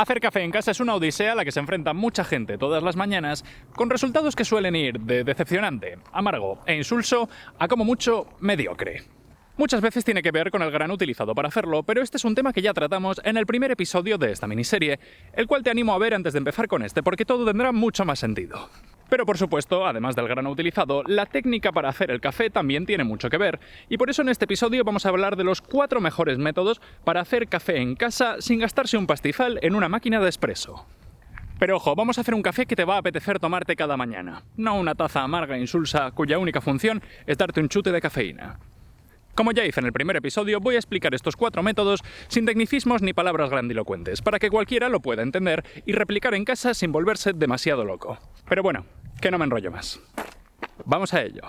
Hacer café en casa es una odisea a la que se enfrenta mucha gente todas las mañanas, con resultados que suelen ir de decepcionante, amargo e insulso a como mucho mediocre. Muchas veces tiene que ver con el grano utilizado para hacerlo, pero este es un tema que ya tratamos en el primer episodio de esta miniserie, el cual te animo a ver antes de empezar con este, porque todo tendrá mucho más sentido. Pero por supuesto, además del grano utilizado, la técnica para hacer el café también tiene mucho que ver, y por eso en este episodio vamos a hablar de los 4 mejores métodos para hacer café en casa sin gastarse un pastizal en una máquina de espresso. Pero ojo, vamos a hacer un café que te va a apetecer tomarte cada mañana, no una taza amarga e insulsa cuya única función es darte un chute de cafeína. Como ya hice en el primer episodio, voy a explicar estos 4 métodos sin tecnicismos ni palabras grandilocuentes, para que cualquiera lo pueda entender y replicar en casa sin volverse demasiado loco. Pero bueno, que no me enrollo más. Vamos a ello.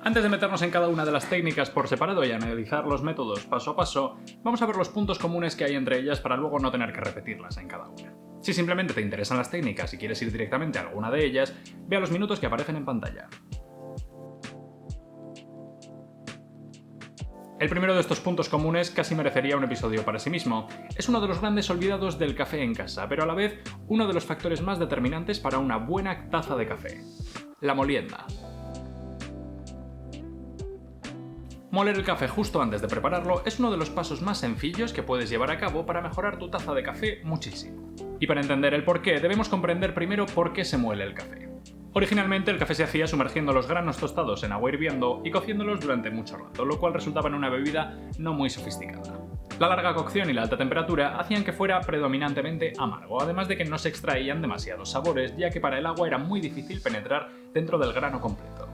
Antes de meternos en cada una de las técnicas por separado y analizar los métodos paso a paso, vamos a ver los puntos comunes que hay entre ellas para luego no tener que repetirlas en cada una. Si simplemente te interesan las técnicas y quieres ir directamente a alguna de ellas, ve a los minutos que aparecen en pantalla. El primero de estos puntos comunes casi merecería un episodio para sí mismo. Es uno de los grandes olvidados del café en casa, pero a la vez uno de los factores más determinantes para una buena taza de café: la molienda. Moler el café justo antes de prepararlo es uno de los pasos más sencillos que puedes llevar a cabo para mejorar tu taza de café muchísimo. Y para entender el porqué, debemos comprender primero por qué se muele el café. Originalmente el café se hacía sumergiendo los granos tostados en agua hirviendo y cociéndolos durante mucho rato, lo cual resultaba en una bebida no muy sofisticada. La larga cocción y la alta temperatura hacían que fuera predominantemente amargo, además de que no se extraían demasiados sabores, ya que para el agua era muy difícil penetrar dentro del grano completo.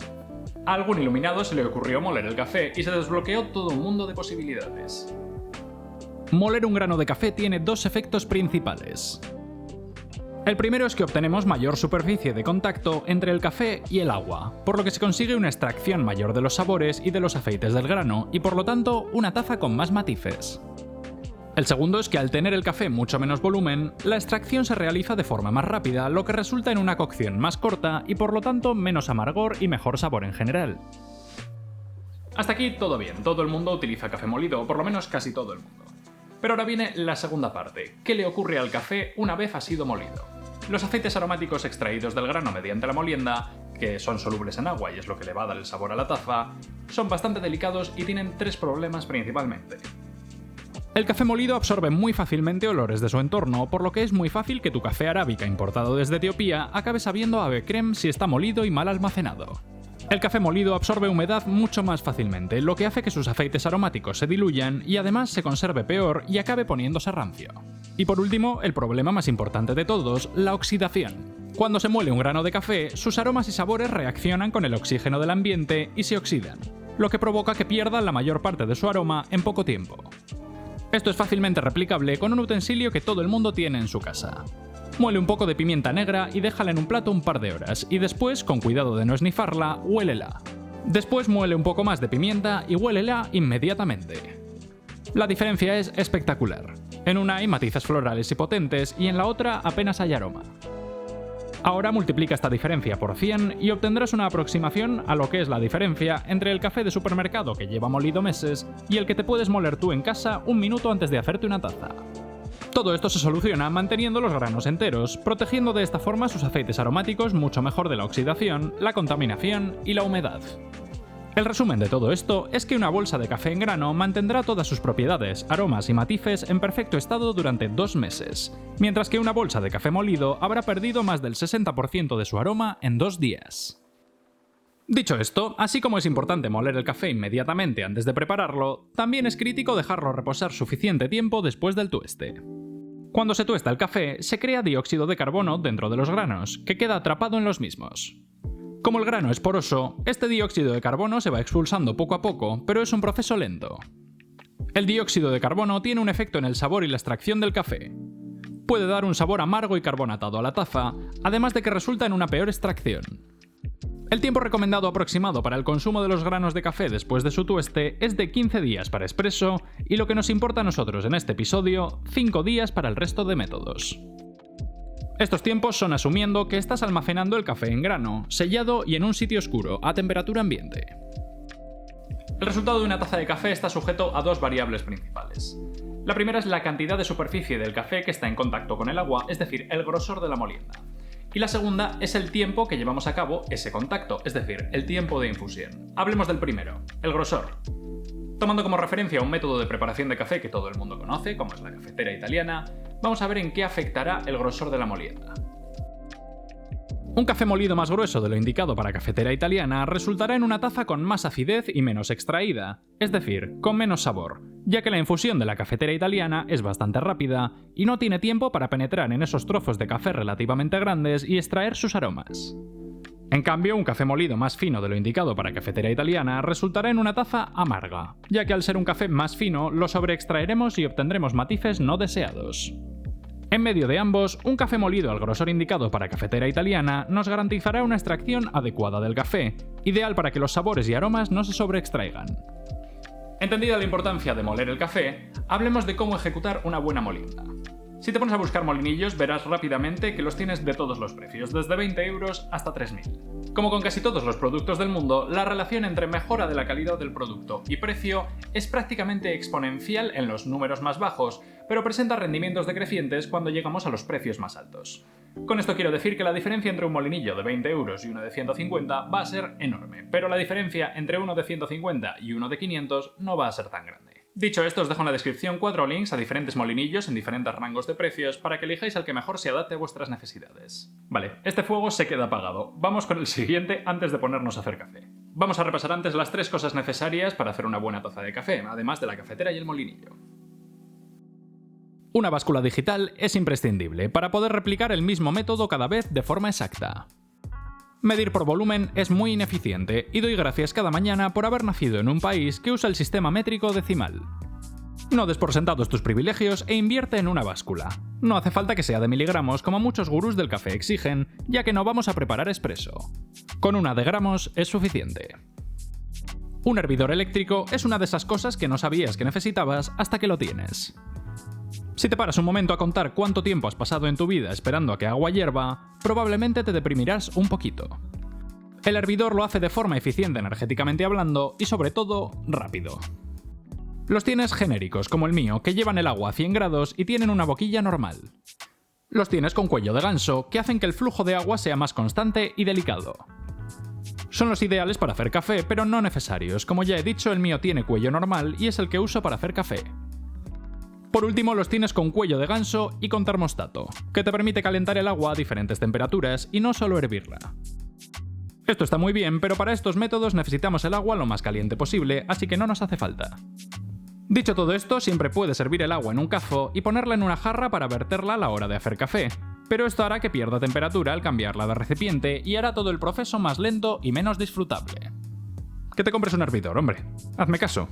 A algún iluminado se le ocurrió moler el café y se desbloqueó todo un mundo de posibilidades. Moler un grano de café tiene 2 efectos principales. El primero es que obtenemos mayor superficie de contacto entre el café y el agua, por lo que se consigue una extracción mayor de los sabores y de los aceites del grano y por lo tanto una taza con más matices. El segundo es que al tener el café mucho menos volumen, la extracción se realiza de forma más rápida, lo que resulta en una cocción más corta y por lo tanto menos amargor y mejor sabor en general. Hasta aquí todo bien, todo el mundo utiliza café molido, o por lo menos casi todo el mundo. Pero ahora viene la segunda parte: ¿qué le ocurre al café una vez ha sido molido? Los aceites aromáticos extraídos del grano mediante la molienda, que son solubles en agua y es lo que le va a dar el sabor a la taza, son bastante delicados y tienen 3 problemas principalmente. El café molido absorbe muy fácilmente olores de su entorno, por lo que es muy fácil que tu café arábica importado desde Etiopía acabe sabiendo a ave crème si está molido y mal almacenado. El café molido absorbe humedad mucho más fácilmente, lo que hace que sus aceites aromáticos se diluyan y además se conserve peor y acabe poniéndose rancio. Y por último, el problema más importante de todos, la oxidación. Cuando se muele un grano de café, sus aromas y sabores reaccionan con el oxígeno del ambiente y se oxidan, lo que provoca que pierdan la mayor parte de su aroma en poco tiempo. Esto es fácilmente replicable con un utensilio que todo el mundo tiene en su casa. Muele un poco de pimienta negra y déjala en un plato un par de horas, y después, con cuidado de no esnifarla, huélela. Después muele un poco más de pimienta y huélela inmediatamente. La diferencia es espectacular. En una hay matices florales y potentes, y en la otra apenas hay aroma. Ahora multiplica esta diferencia por 100 y obtendrás una aproximación a lo que es la diferencia entre el café de supermercado que lleva molido meses y el que te puedes moler tú en casa un minuto antes de hacerte una taza. Todo esto se soluciona manteniendo los granos enteros, protegiendo de esta forma sus aceites aromáticos mucho mejor de la oxidación, la contaminación y la humedad. El resumen de todo esto es que una bolsa de café en grano mantendrá todas sus propiedades, aromas y matices en perfecto estado durante 2 meses, mientras que una bolsa de café molido habrá perdido más del 60% de su aroma en 2 días. Dicho esto, así como es importante moler el café inmediatamente antes de prepararlo, también es crítico dejarlo reposar suficiente tiempo después del tueste. Cuando se tuesta el café, se crea dióxido de carbono dentro de los granos, que queda atrapado en los mismos. Como el grano es poroso, este dióxido de carbono se va expulsando poco a poco, pero es un proceso lento. El dióxido de carbono tiene un efecto en el sabor y la extracción del café. Puede dar un sabor amargo y carbonatado a la taza, además de que resulta en una peor extracción. El tiempo recomendado aproximado para el consumo de los granos de café después de su tueste es de 15 días para expreso y lo que nos importa a nosotros en este episodio, 5 días para el resto de métodos. Estos tiempos son asumiendo que estás almacenando el café en grano, sellado y en un sitio oscuro, a temperatura ambiente. El resultado de una taza de café está sujeto a dos variables principales. La primera es la cantidad de superficie del café que está en contacto con el agua, es decir, el grosor de la molienda. Y la segunda es el tiempo que llevamos a cabo ese contacto, es decir, el tiempo de infusión. Hablemos del primero, el grosor. Tomando como referencia un método de preparación de café que todo el mundo conoce, como es la cafetera italiana, vamos a ver en qué afectará el grosor de la molienda. Un café molido más grueso de lo indicado para cafetera italiana resultará en una taza con más acidez y menos extraída, es decir, con menos sabor, ya que la infusión de la cafetera italiana es bastante rápida y no tiene tiempo para penetrar en esos trozos de café relativamente grandes y extraer sus aromas. En cambio, un café molido más fino de lo indicado para cafetera italiana resultará en una taza amarga, ya que al ser un café más fino lo sobreextraeremos y obtendremos matices no deseados. En medio de ambos, un café molido al grosor indicado para cafetera italiana nos garantizará una extracción adecuada del café, ideal para que los sabores y aromas no se sobreextraigan. Entendida la importancia de moler el café, hablemos de cómo ejecutar una buena molienda. Si te pones a buscar molinillos, verás rápidamente que los tienes de todos los precios, desde 20 euros hasta 3.000. Como con casi todos los productos del mundo, la relación entre mejora de la calidad del producto y precio es prácticamente exponencial en los números más bajos, pero presenta rendimientos decrecientes cuando llegamos a los precios más altos. Con esto quiero decir que la diferencia entre un molinillo de 20 euros y uno de 150 va a ser enorme, pero la diferencia entre uno de 150 y uno de 500 no va a ser tan grande. Dicho esto, os dejo en la descripción 4 links a diferentes molinillos en diferentes rangos de precios para que elijáis al que mejor se adapte a vuestras necesidades. Vale, este fuego se queda apagado. Vamos con el siguiente antes de ponernos a hacer café. Vamos a repasar antes las 3 cosas necesarias para hacer una buena taza de café, además de la cafetera y el molinillo. Una báscula digital es imprescindible para poder replicar el mismo método cada vez de forma exacta. Medir por volumen es muy ineficiente y doy gracias cada mañana por haber nacido en un país que usa el sistema métrico decimal. No des por sentados tus privilegios e invierte en una báscula. No hace falta que sea de miligramos como muchos gurús del café exigen, ya que no vamos a preparar expreso. Con una de gramos es suficiente. Un hervidor eléctrico es una de esas cosas que no sabías que necesitabas hasta que lo tienes. Si te paras un momento a contar cuánto tiempo has pasado en tu vida esperando a que agua hierva, probablemente te deprimirás un poquito. El hervidor lo hace de forma eficiente energéticamente hablando y sobre todo, rápido. Los tienes genéricos, como el mío, que llevan el agua a 100 grados y tienen una boquilla normal. Los tienes con cuello de ganso, que hacen que el flujo de agua sea más constante y delicado. Son los ideales para hacer café, pero no necesarios. Como ya he dicho, el mío tiene cuello normal y es el que uso para hacer café. Por último, los tienes con cuello de ganso y con termostato, que te permite calentar el agua a diferentes temperaturas y no solo hervirla. Esto está muy bien, pero para estos métodos necesitamos el agua lo más caliente posible, así que no nos hace falta. Dicho todo esto, siempre puedes hervir el agua en un cazo y ponerla en una jarra para verterla a la hora de hacer café, pero esto hará que pierda temperatura al cambiarla de recipiente y hará todo el proceso más lento y menos disfrutable. Que te compres un hervidor, hombre. Hazme caso.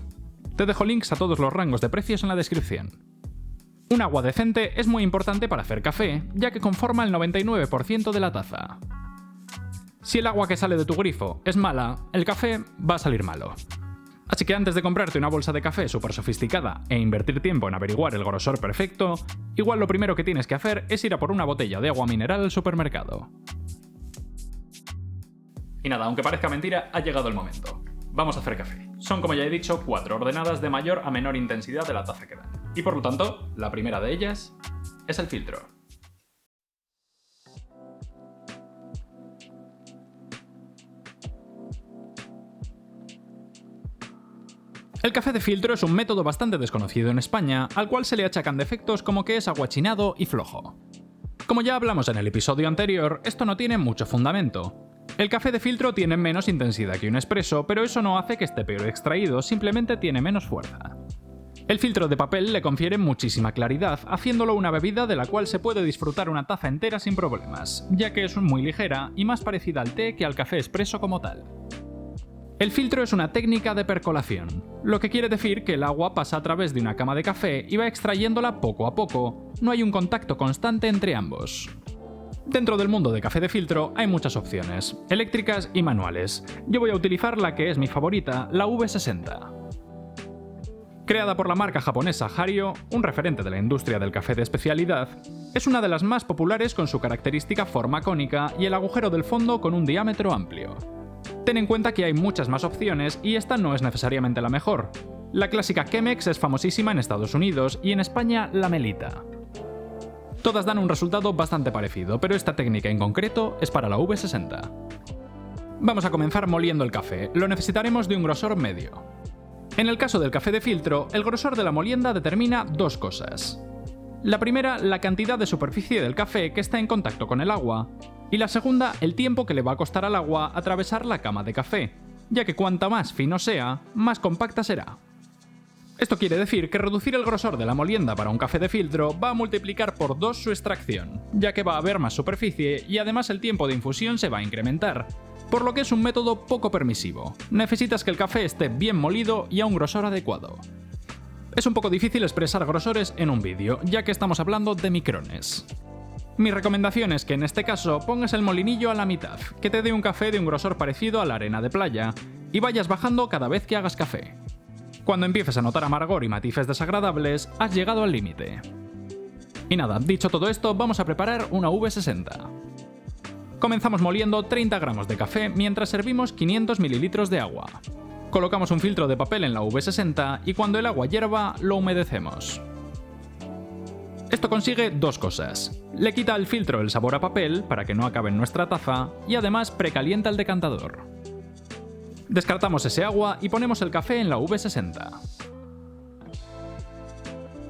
Te dejo links a todos los rangos de precios en la descripción. Un agua decente es muy importante para hacer café, ya que conforma el 99% de la taza. Si el agua que sale de tu grifo es mala, el café va a salir malo. Así que antes de comprarte una bolsa de café súper sofisticada e invertir tiempo en averiguar el grosor perfecto, igual lo primero que tienes que hacer es ir a por una botella de agua mineral al supermercado. Y nada, aunque parezca mentira, ha llegado el momento. Vamos a hacer café. Son, como ya he dicho, 4 ordenadas de mayor a menor intensidad de la taza que dan. Y por lo tanto, la primera de ellas es el filtro. El café de filtro es un método bastante desconocido en España, al cual se le achacan defectos como que es aguachinado y flojo. Como ya hablamos en el episodio anterior, esto no tiene mucho fundamento. El café de filtro tiene menos intensidad que un espresso, pero eso no hace que esté peor extraído, simplemente tiene menos fuerza. El filtro de papel le confiere muchísima claridad, haciéndolo una bebida de la cual se puede disfrutar una taza entera sin problemas, ya que es muy ligera y más parecida al té que al café expreso como tal. El filtro es una técnica de percolación, lo que quiere decir que el agua pasa a través de una cama de café y va extrayéndola poco a poco, no hay un contacto constante entre ambos. Dentro del mundo de café de filtro hay muchas opciones, eléctricas y manuales. Yo voy a utilizar la que es mi favorita, la V60. Creada por la marca japonesa Hario, un referente de la industria del café de especialidad, es una de las más populares con su característica forma cónica y el agujero del fondo con un diámetro amplio. Ten en cuenta que hay muchas más opciones y esta no es necesariamente la mejor. La clásica Chemex es famosísima en Estados Unidos y en España la Melita. Todas dan un resultado bastante parecido, pero esta técnica en concreto es para la V60. Vamos a comenzar moliendo el café. Lo necesitaremos de un grosor medio. En el caso del café de filtro, el grosor de la molienda determina dos cosas. La primera, la cantidad de superficie del café que está en contacto con el agua, y la segunda, el tiempo que le va a costar al agua atravesar la cama de café, ya que cuanta más fino sea, más compacta será. Esto quiere decir que reducir el grosor de la molienda para un café de filtro va a multiplicar por 2 su extracción, ya que va a haber más superficie y además el tiempo de infusión se va a incrementar, por lo que es un método poco permisivo. Necesitas que el café esté bien molido y a un grosor adecuado. Es un poco difícil expresar grosores en un vídeo, ya que estamos hablando de micrones. Mi recomendación es que en este caso pongas el molinillo a la mitad, que te dé un café de un grosor parecido a la arena de playa, y vayas bajando cada vez que hagas café. Cuando empieces a notar amargor y matices desagradables, has llegado al límite. Y nada, dicho todo esto, vamos a preparar una V60. Comenzamos moliendo 30 gramos de café mientras servimos 500 ml de agua. Colocamos un filtro de papel en la V60 y cuando el agua hierva, lo humedecemos. Esto consigue dos cosas. Le quita al filtro el sabor a papel para que no acabe en nuestra taza y además precalienta el decantador. Descartamos ese agua y ponemos el café en la V60.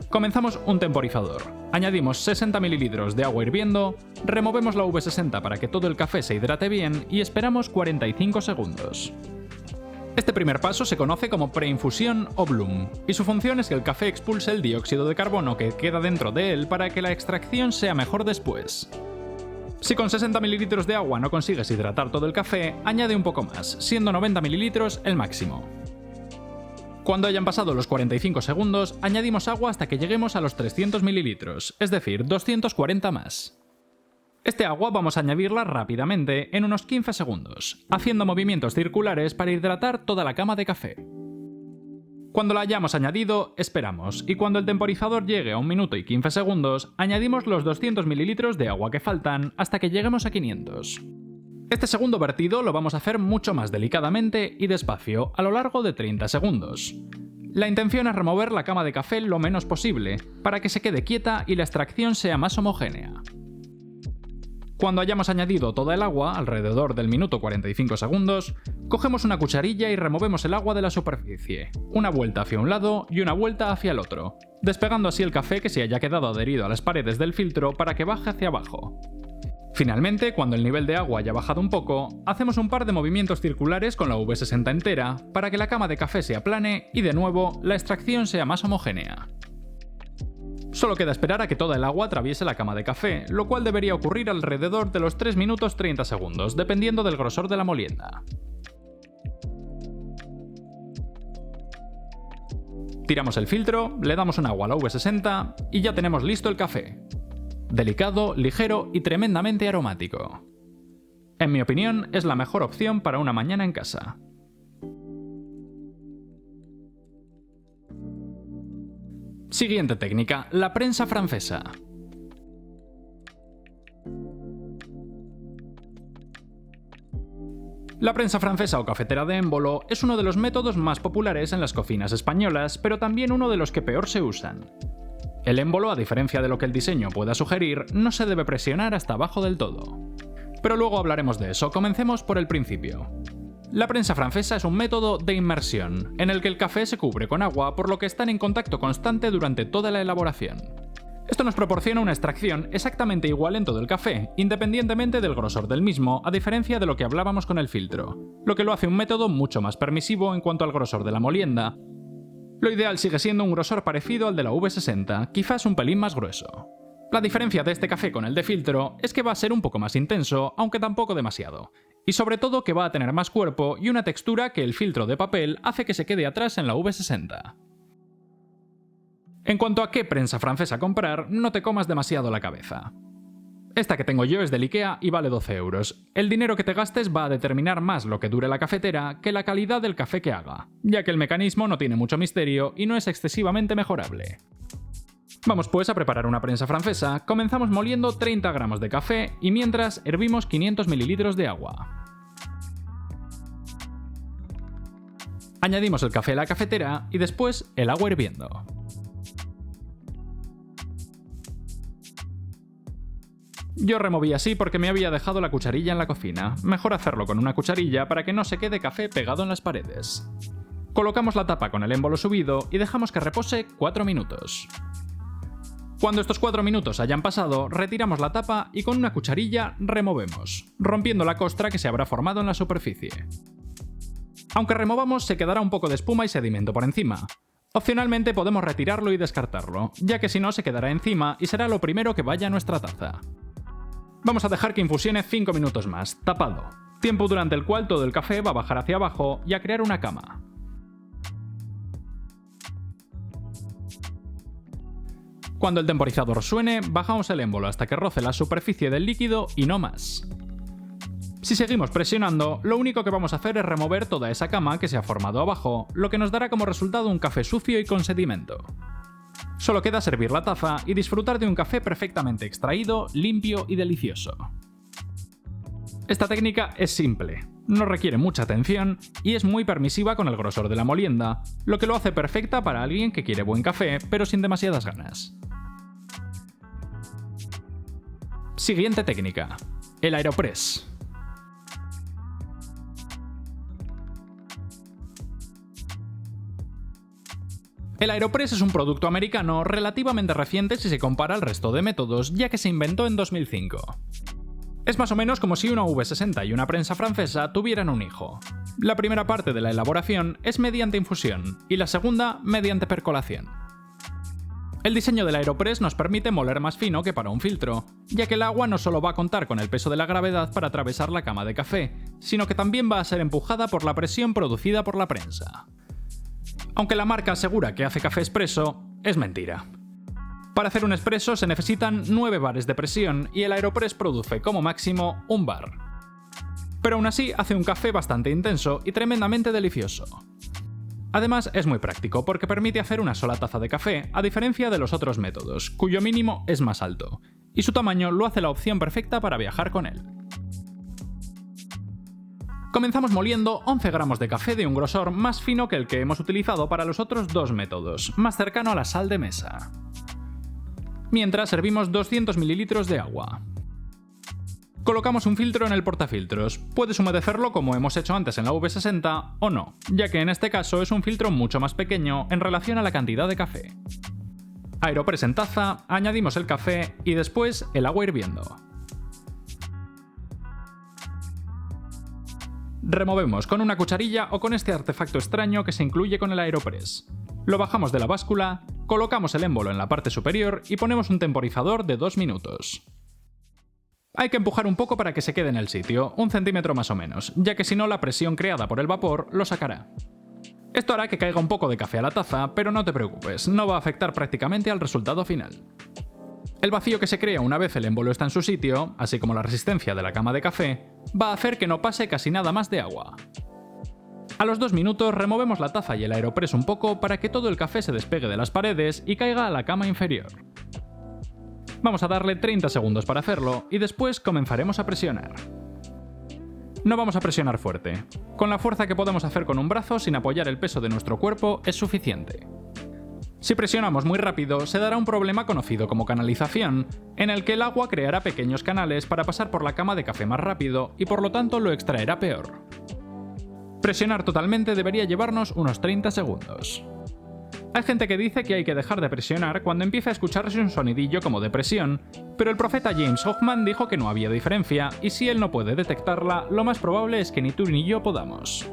Comenzamos un temporizador. Añadimos 60 ml de agua hirviendo, removemos la V60 para que todo el café se hidrate bien y esperamos 45 segundos. Este primer paso se conoce como preinfusión o bloom, y su función es que el café expulse el dióxido de carbono que queda dentro de él para que la extracción sea mejor después. Si con 60 ml de agua no consigues hidratar todo el café, añade un poco más, siendo 90 ml el máximo. Cuando hayan pasado los 45 segundos, añadimos agua hasta que lleguemos a los 300 ml, es decir, 240 más. Este agua vamos a añadirla rápidamente en unos 15 segundos, haciendo movimientos circulares para hidratar toda la cama de café. Cuando la hayamos añadido, esperamos, y cuando el temporizador llegue a 1 minuto y 15 segundos, añadimos los 200 ml de agua que faltan hasta que lleguemos a 500. Este segundo vertido lo vamos a hacer mucho más delicadamente y despacio, a lo largo de 30 segundos. La intención es remover la cama de café lo menos posible, para que se quede quieta y la extracción sea más homogénea. Cuando hayamos añadido toda el agua, alrededor del minuto 45 segundos, cogemos una cucharilla y removemos el agua de la superficie, una vuelta hacia un lado y una vuelta hacia el otro, despegando así el café que se haya quedado adherido a las paredes del filtro para que baje hacia abajo. Finalmente, cuando el nivel de agua haya bajado un poco, hacemos un par de movimientos circulares con la V60 entera para que la cama de café se aplane y de nuevo la extracción sea más homogénea. Solo queda esperar a que toda el agua atraviese la cama de café, lo cual debería ocurrir alrededor de los 3 minutos 30 segundos, dependiendo del grosor de la molienda. Tiramos el filtro, le damos un agua a la V60 y ya tenemos listo el café. Delicado, ligero y tremendamente aromático. En mi opinión, es la mejor opción para una mañana en casa. Siguiente técnica, la prensa francesa. La prensa francesa o cafetera de émbolo es uno de los métodos más populares en las cocinas españolas, pero también uno de los que peor se usan. El émbolo, a diferencia de lo que el diseño pueda sugerir, no se debe presionar hasta abajo del todo. Pero luego hablaremos de eso, comencemos por el principio. La prensa francesa es un método de inmersión, en el que el café se cubre con agua, por lo que están en contacto constante durante toda la elaboración. Esto nos proporciona una extracción exactamente igual en todo el café, independientemente del grosor del mismo, a diferencia de lo que hablábamos con el filtro, lo que lo hace un método mucho más permisivo en cuanto al grosor de la molienda. Lo ideal sigue siendo un grosor parecido al de la V60, quizás un pelín más grueso. La diferencia de este café con el de filtro es que va a ser un poco más intenso, aunque tampoco demasiado, y sobre todo que va a tener más cuerpo y una textura que el filtro de papel hace que se quede atrás en la V60. En cuanto a qué prensa francesa comprar, no te comas demasiado la cabeza. Esta que tengo yo es del IKEA y vale 12 euros. El dinero que te gastes va a determinar más lo que dure la cafetera que la calidad del café que haga, ya que el mecanismo no tiene mucho misterio y no es excesivamente mejorable. Vamos pues a preparar una prensa francesa. Comenzamos moliendo 30 gramos de café y mientras hervimos 500 mililitros de agua. Añadimos el café a la cafetera y después el agua hirviendo. Yo removí así porque me había dejado la cucharilla en la cocina. Mejor hacerlo con una cucharilla para que no se quede café pegado en las paredes. Colocamos la tapa con el émbolo subido y dejamos que repose 4 minutos. Cuando estos 4 minutos hayan pasado, retiramos la tapa y con una cucharilla removemos, rompiendo la costra que se habrá formado en la superficie. Aunque removamos, se quedará un poco de espuma y sedimento por encima. Opcionalmente podemos retirarlo y descartarlo, ya que si no se quedará encima y será lo primero que vaya a nuestra taza. Vamos a dejar que infusione 5 minutos más, tapado, tiempo durante el cual todo el café va a bajar hacia abajo y a crear una cama. Cuando el temporizador suene, bajamos el émbolo hasta que roce la superficie del líquido y no más. Si seguimos presionando, lo único que vamos a hacer es remover toda esa cama que se ha formado abajo, lo que nos dará como resultado un café sucio y con sedimento. Solo queda servir la taza y disfrutar de un café perfectamente extraído, limpio y delicioso. Esta técnica es simple, no requiere mucha atención y es muy permisiva con el grosor de la molienda, lo que lo hace perfecta para alguien que quiere buen café pero sin demasiadas ganas. Siguiente técnica: el Aeropress. El Aeropress es un producto americano relativamente reciente si se compara al resto de métodos, ya que se inventó en 2005. Es más o menos como si una V60 y una prensa francesa tuvieran un hijo. La primera parte de la elaboración es mediante infusión y la segunda mediante percolación. El diseño del Aeropress nos permite moler más fino que para un filtro, ya que el agua no solo va a contar con el peso de la gravedad para atravesar la cama de café, sino que también va a ser empujada por la presión producida por la prensa. Aunque la marca asegura que hace café expreso, es mentira. Para hacer un expreso se necesitan 9 bares de presión y el Aeropress produce como máximo 1 bar. Pero aún así hace un café bastante intenso y tremendamente delicioso. Además es muy práctico porque permite hacer una sola taza de café a diferencia de los otros métodos, cuyo mínimo es más alto, y su tamaño lo hace la opción perfecta para viajar con él. Comenzamos moliendo 11 gramos de café de un grosor más fino que el que hemos utilizado para los otros dos métodos, más cercano a la sal de mesa. Mientras servimos 200 mililitros de agua. Colocamos un filtro en el portafiltros. Puedes humedecerlo como hemos hecho antes en la V60 o no, ya que en este caso es un filtro mucho más pequeño en relación a la cantidad de café. Aeropress en taza, añadimos el café y después el agua hirviendo. Removemos con una cucharilla o con este artefacto extraño que se incluye con el Aeropress. Lo bajamos de la báscula, colocamos el émbolo en la parte superior y ponemos un temporizador de 2 minutos. Hay que empujar un poco para que se quede en el sitio, 1 centímetro más o menos, ya que si no la presión creada por el vapor lo sacará. Esto hará que caiga un poco de café a la taza, pero no te preocupes, no va a afectar prácticamente al resultado final. El vacío que se crea una vez el émbolo está en su sitio, así como la resistencia de la cama de café, va a hacer que no pase casi nada más de agua. A los 2 minutos removemos la taza y el Aeropress un poco para que todo el café se despegue de las paredes y caiga a la cama inferior. Vamos a darle 30 segundos para hacerlo y después comenzaremos a presionar. No vamos a presionar fuerte. Con la fuerza que podemos hacer con un brazo sin apoyar el peso de nuestro cuerpo es suficiente. Si presionamos muy rápido, se dará un problema conocido como canalización, en el que el agua creará pequeños canales para pasar por la cama de café más rápido y por lo tanto lo extraerá peor. Presionar totalmente debería llevarnos unos 30 segundos. Hay gente que dice que hay que dejar de presionar cuando empieza a escucharse un sonidillo como de presión, pero el profeta James Hoffman dijo que no había diferencia y si él no puede detectarla, lo más probable es que ni tú ni yo podamos.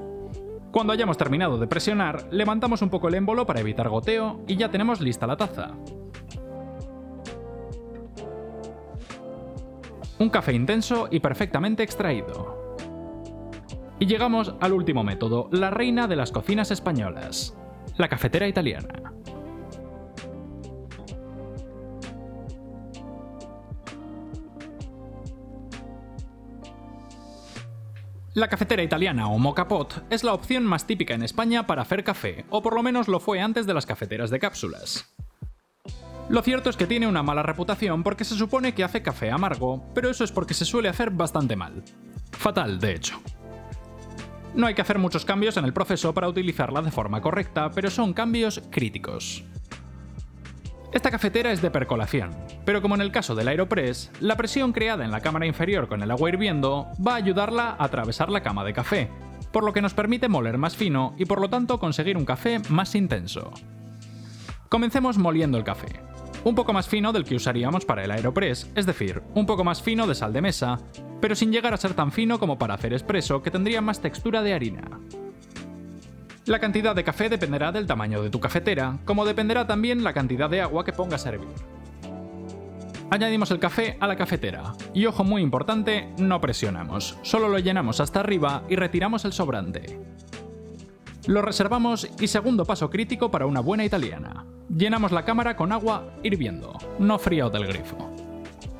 Cuando hayamos terminado de presionar, levantamos un poco el émbolo para evitar goteo y ya tenemos lista la taza. Un café intenso y perfectamente extraído. Y llegamos al último método, la reina de las cocinas españolas, la cafetera italiana. La cafetera italiana o moka pot es la opción más típica en España para hacer café, o por lo menos lo fue antes de las cafeteras de cápsulas. Lo cierto es que tiene una mala reputación porque se supone que hace café amargo, pero eso es porque se suele hacer bastante mal. Fatal, de hecho. No hay que hacer muchos cambios en el proceso para utilizarla de forma correcta, pero son cambios críticos. Esta cafetera es de percolación, pero como en el caso del Aeropress, la presión creada en la cámara inferior con el agua hirviendo va a ayudarla a atravesar la cama de café, por lo que nos permite moler más fino y por lo tanto conseguir un café más intenso. Comencemos moliendo el café. Un poco más fino del que usaríamos para el Aeropress, es decir, un poco más fino de sal de mesa, pero sin llegar a ser tan fino como para hacer espresso, que tendría más textura de harina. La cantidad de café dependerá del tamaño de tu cafetera, como dependerá también la cantidad de agua que pongas a hervir. Añadimos el café a la cafetera, y ojo muy importante, no presionamos, solo lo llenamos hasta arriba y retiramos el sobrante. Lo reservamos y segundo paso crítico para una buena italiana. Llenamos la cámara con agua hirviendo, no fría o del grifo.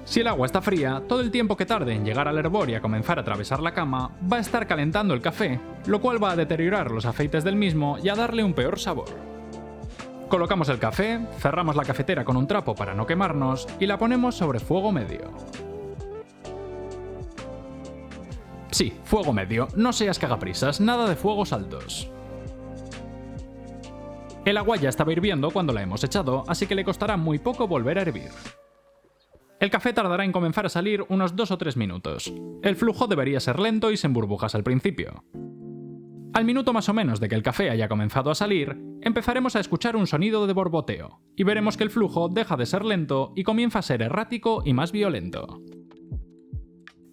Si el agua está fría, todo el tiempo que tarde en llegar al hervor y a comenzar a atravesar la cama, va a estar calentando el café, lo cual va a deteriorar los aceites del mismo y a darle un peor sabor. Colocamos el café, cerramos la cafetera con un trapo para no quemarnos y la ponemos sobre fuego medio. Sí, fuego medio, no seas cagaprisas, nada de fuegos altos. El agua ya estaba hirviendo cuando la hemos echado, así que le costará muy poco volver a hervir. El café tardará en comenzar a salir unos 2 o 3 minutos. El flujo debería ser lento y sin burbujas al principio. Al minuto más o menos de que el café haya comenzado a salir, empezaremos a escuchar un sonido de borboteo, y veremos que el flujo deja de ser lento y comienza a ser errático y más violento.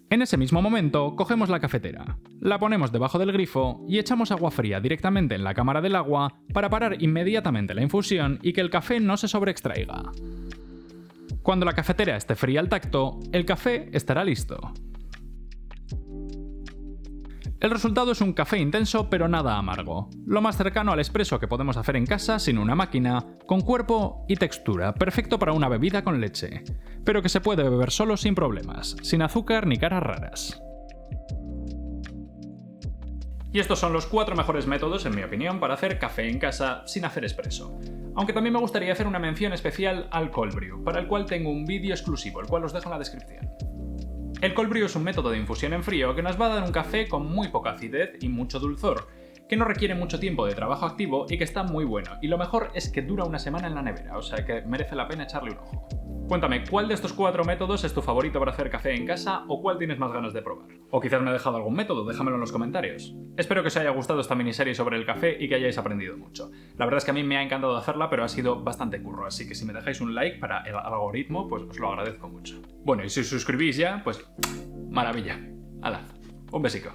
En ese mismo momento, cogemos la cafetera, la ponemos debajo del grifo y echamos agua fría directamente en la cámara del agua para parar inmediatamente la infusión y que el café no se sobreextraiga. Cuando la cafetera esté fría al tacto, el café estará listo. El resultado es un café intenso pero nada amargo, lo más cercano al espresso que podemos hacer en casa sin una máquina, con cuerpo y textura, perfecto para una bebida con leche, pero que se puede beber solo sin problemas, sin azúcar ni caras raras. Y estos son los 4 mejores métodos, en mi opinión, para hacer café en casa sin hacer espresso. Aunque también me gustaría hacer una mención especial al cold brew, para el cual tengo un vídeo exclusivo, el cual os dejo en la descripción. El cold brew es un método de infusión en frío que nos va a dar un café con muy poca acidez y mucho dulzor, que no requiere mucho tiempo de trabajo activo y que está muy bueno, y lo mejor es que dura una semana en la nevera, o sea que merece la pena echarle un ojo. Cuéntame, ¿cuál de estos 4 métodos es tu favorito para hacer café en casa o cuál tienes más ganas de probar? O quizás me he dejado algún método, déjamelo en los comentarios. Espero que os haya gustado esta miniserie sobre el café y que hayáis aprendido mucho. La verdad es que a mí me ha encantado hacerla, pero ha sido bastante curro, así que si me dejáis un like para el algoritmo, pues os lo agradezco mucho. Bueno, y si os suscribís ya, pues maravilla. ¡Hala! Un besico.